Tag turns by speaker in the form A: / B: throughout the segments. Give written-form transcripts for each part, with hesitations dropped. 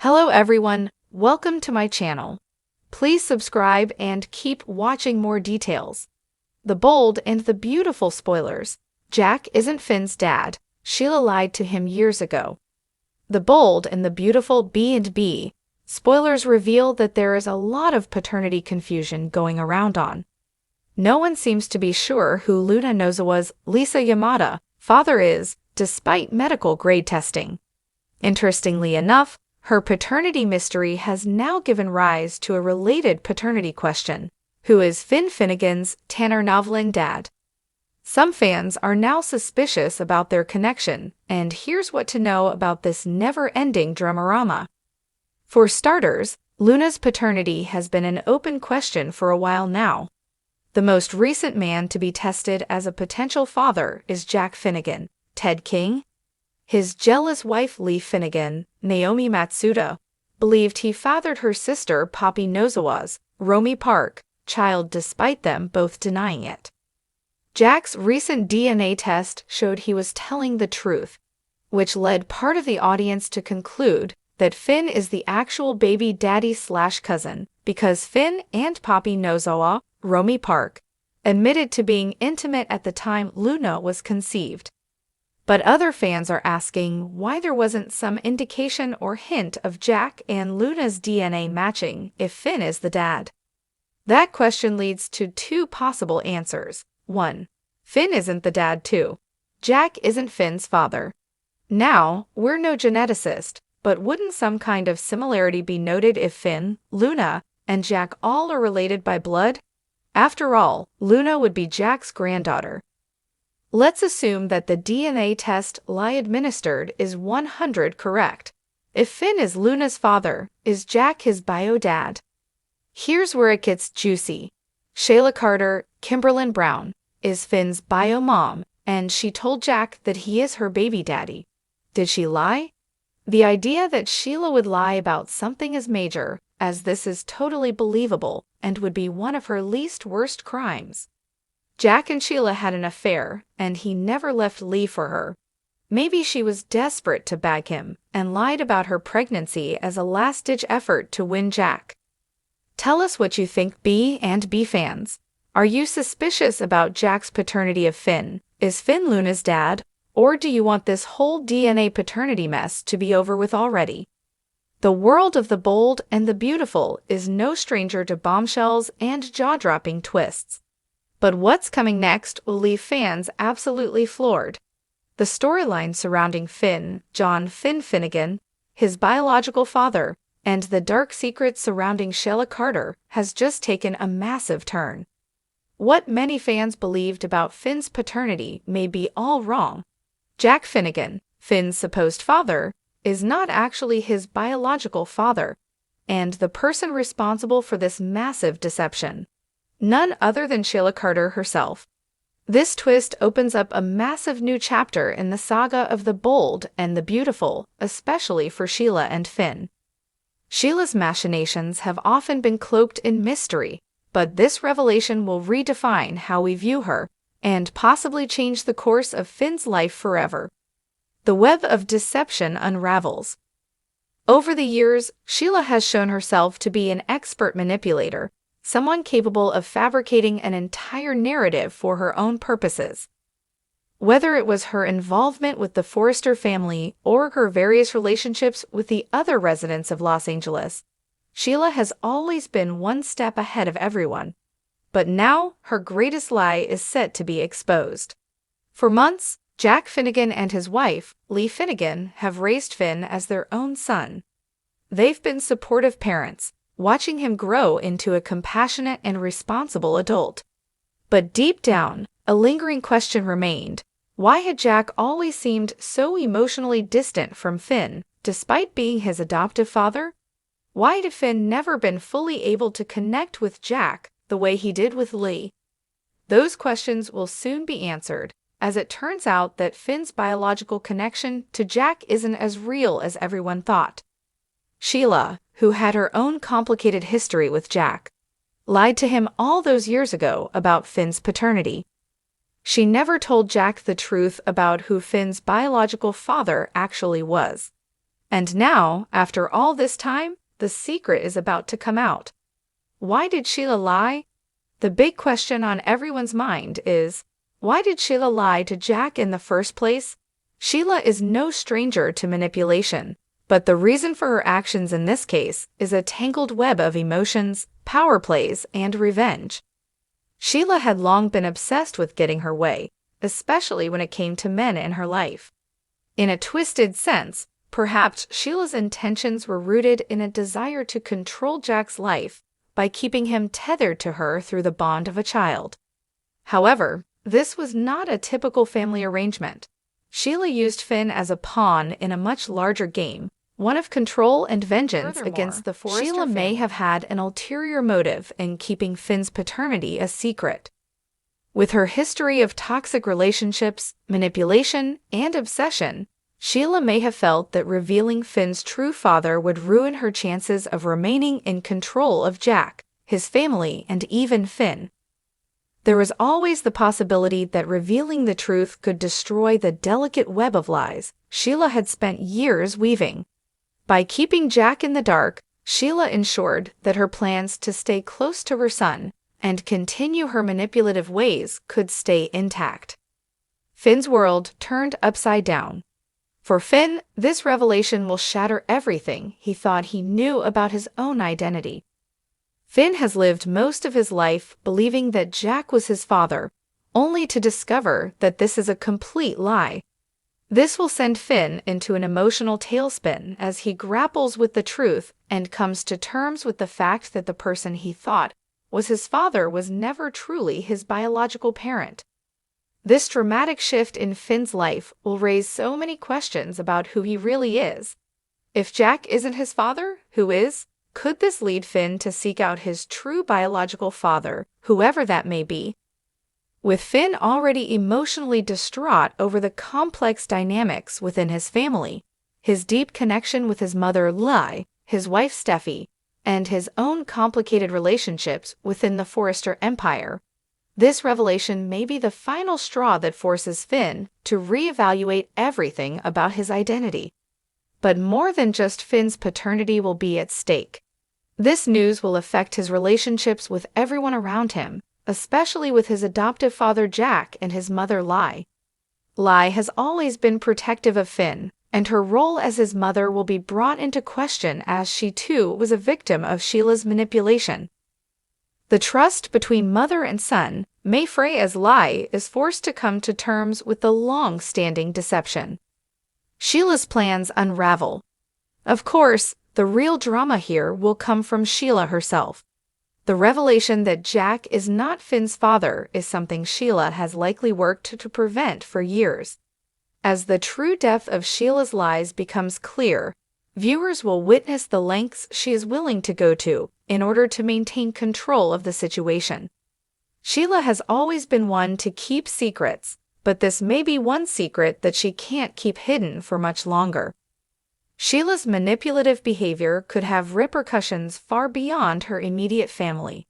A: Hello everyone, welcome to my channel. Please subscribe and keep watching more details. The bold and the beautiful spoilers. Jack isn't Finn's dad. Sheila lied to him years ago. The bold and the beautiful B&B. Spoilers reveal that there is a lot of paternity confusion going around on. No one seems to be sure who Luna Nozawa's Lisa Yamada father is, despite medical grade testing. Interestingly enough, her paternity mystery has now given rise to a related paternity question. Who is Finn Finnegan's Tanner Novlin dad? Some fans are now suspicious about their connection, and here's what to know about this never-ending dramarama. For starters, Luna's paternity has been an open question for a while now. The most recent man to be tested as a potential father is Jack Finnegan, Ted King. His jealous wife Lee Finnegan, Naomi Matsuda, believed he fathered her sister Poppy Nozawa's, Romy Park, child despite them both denying it. Jack's recent DNA test showed he was telling the truth, which led part of the audience to conclude that Finn is the actual baby daddy/cousin, because Finn and Poppy Nozawa, Romy Park, admitted to being intimate at the time Luna was conceived. But other fans are asking why there wasn't some indication or hint of Jack and Luna's DNA matching if Finn is the dad. That question leads to two possible answers. 1. Finn isn't the dad too. Jack isn't Finn's father. Now, we're no geneticist, but wouldn't some kind of similarity be noted if Finn, Luna, and Jack all are related by blood? After all, Luna would be Jack's granddaughter. Let's assume that the DNA test Lie administered is 100 correct. If Finn is Luna's father, is Jack his bio dad? Here's where it gets juicy. Sheila Carter, Kimberlyn Brown, is Finn's bio mom, and she told Jack that he is her baby daddy. Did she lie? The idea that Sheila would lie about something as major, as this is totally believable, and would be one of her least worst crimes. Jack and Sheila had an affair, and he never left Lee for her. Maybe she was desperate to bag him and lied about her pregnancy as a last-ditch effort to win Jack. Tell us what you think, B&B fans. Are you suspicious about Jack's paternity of Finn? Is Finn Luna's dad? Or do you want this whole DNA paternity mess to be over with already? The world of the bold and the beautiful is no stranger to bombshells and jaw-dropping twists. But what's coming next will leave fans absolutely floored. The storyline surrounding Finn, John Finn Finnegan, his biological father, and the dark secrets surrounding Sheila Carter has just taken a massive turn. What many fans believed about Finn's paternity may be all wrong. Jack Finnegan, Finn's supposed father, is not actually his biological father, and the person responsible for this massive deception. None other than Sheila Carter herself. This twist opens up a massive new chapter in the saga of the bold and the beautiful, especially for Sheila and Finn. Sheila's machinations have often been cloaked in mystery, but this revelation will redefine how we view her, and possibly change the course of Finn's life forever. The web of deception unravels. Over the years, Sheila has shown herself to be an expert manipulator, someone capable of fabricating an entire narrative for her own purposes. Whether it was her involvement with the Forrester family or her various relationships with the other residents of Los Angeles, Sheila has always been one step ahead of everyone. But now, her greatest lie is set to be exposed. For months, Jack Finnegan and his wife, Lee Finnegan, have raised Finn as their own son. They've been supportive parents, watching him grow into a compassionate and responsible adult. But deep down, a lingering question remained. Why had Jack always seemed so emotionally distant from Finn, despite being his adoptive father? Why had Finn never been fully able to connect with Jack the way he did with Lee? Those questions will soon be answered, as it turns out that Finn's biological connection to Jack isn't as real as everyone thought. Sheila, who had her own complicated history with Jack, lied to him all those years ago about Finn's paternity. She never told Jack the truth about who Finn's biological father actually was. And now, after all this time, the secret is about to come out. Why did Sheila lie? The big question on everyone's mind is, why did Sheila lie to Jack in the first place? Sheila is no stranger to manipulation, but the reason for her actions in this case is a tangled web of emotions, power plays, and revenge. Sheila had long been obsessed with getting her way, especially when it came to men in her life. In a twisted sense, perhaps Sheila's intentions were rooted in a desire to control Jack's life by keeping him tethered to her through the bond of a child. However, this was not a typical family arrangement. Sheila used Finn as a pawn in a much larger game, one of control and vengeance against the Forrester family. Sheila may have had an ulterior motive in keeping Finn's paternity a secret. With her history of toxic relationships, manipulation, and obsession, Sheila may have felt that revealing Finn's true father would ruin her chances of remaining in control of Jack, his family, and even Finn. There was always the possibility that revealing the truth could destroy the delicate web of lies Sheila had spent years weaving. By keeping Jack in the dark, Sheila ensured that her plans to stay close to her son and continue her manipulative ways could stay intact. Finn's world turned upside down. For Finn, this revelation will shatter everything he thought he knew about his own identity. Finn has lived most of his life believing that Jack was his father, only to discover that this is a complete lie. This will send Finn into an emotional tailspin as he grapples with the truth and comes to terms with the fact that the person he thought was his father was never truly his biological parent. This dramatic shift in Finn's life will raise so many questions about who he really is. If Jack isn't his father, who is? Could this lead Finn to seek out his true biological father, whoever that may be? With Finn already emotionally distraught over the complex dynamics within his family, his deep connection with his mother Lai, his wife Steffi, and his own complicated relationships within the Forrester Empire, this revelation may be the final straw that forces Finn to reevaluate everything about his identity. But more than just Finn's paternity will be at stake. This news will affect his relationships with everyone around him, especially with his adoptive father Jack and his mother Lai. Lai has always been protective of Finn, and her role as his mother will be brought into question as she too was a victim of Sheila's manipulation. The trust between mother and son may fray as Lai is forced to come to terms with the long-standing deception. Sheila's plans unravel. Of course, the real drama here will come from Sheila herself. The revelation that Jack is not Finn's father is something Sheila has likely worked to prevent for years. As the true depth of Sheila's lies becomes clear, viewers will witness the lengths she is willing to go to in order to maintain control of the situation. Sheila has always been one to keep secrets, but this may be one secret that she can't keep hidden for much longer. Sheila's manipulative behavior could have repercussions far beyond her immediate family.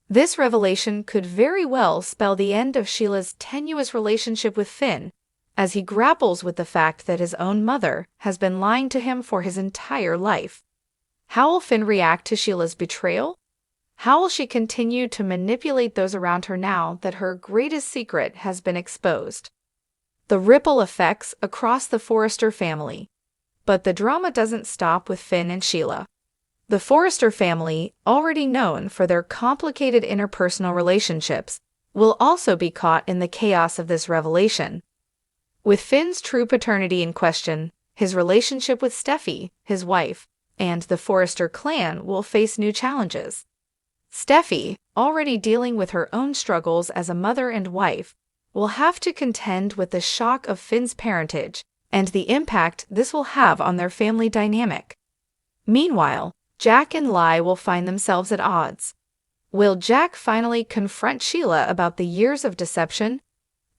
A: This revelation could very well spell the end of Sheila's tenuous relationship with Finn, as he grapples with the fact that his own mother has been lying to him for his entire life. How will Finn react to Sheila's betrayal? How will she continue to manipulate those around her now that her greatest secret has been exposed? The ripple effects across the Forrester family. But the drama doesn't stop with Finn and Sheila. The Forrester family, already known for their complicated interpersonal relationships, will also be caught in the chaos of this revelation. With Finn's true paternity in question, his relationship with Steffi, his wife, and the Forrester clan will face new challenges. Steffi, already dealing with her own struggles as a mother and wife, will have to contend with the shock of Finn's parentage and the impact this will have on their family dynamic. Meanwhile, Jack and Lai will find themselves at odds. Will Jack finally confront Sheila about the years of deception?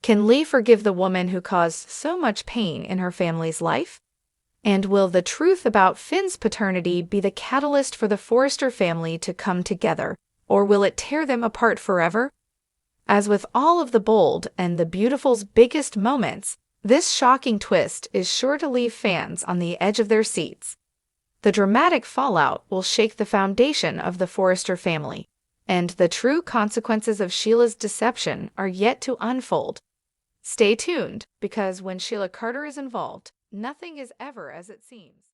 A: Can Lee forgive the woman who caused so much pain in her family's life? And will the truth about Finn's paternity be the catalyst for the Forrester family to come together, or will it tear them apart forever? As with all of the bold and the beautiful's biggest moments, This shocking twist is sure to leave fans on the edge of their seats. The dramatic fallout will shake the foundation of the Forrester family, and the true consequences of Sheila's deception are yet to unfold. Stay tuned, because when Sheila Carter is involved, nothing is ever as it seems.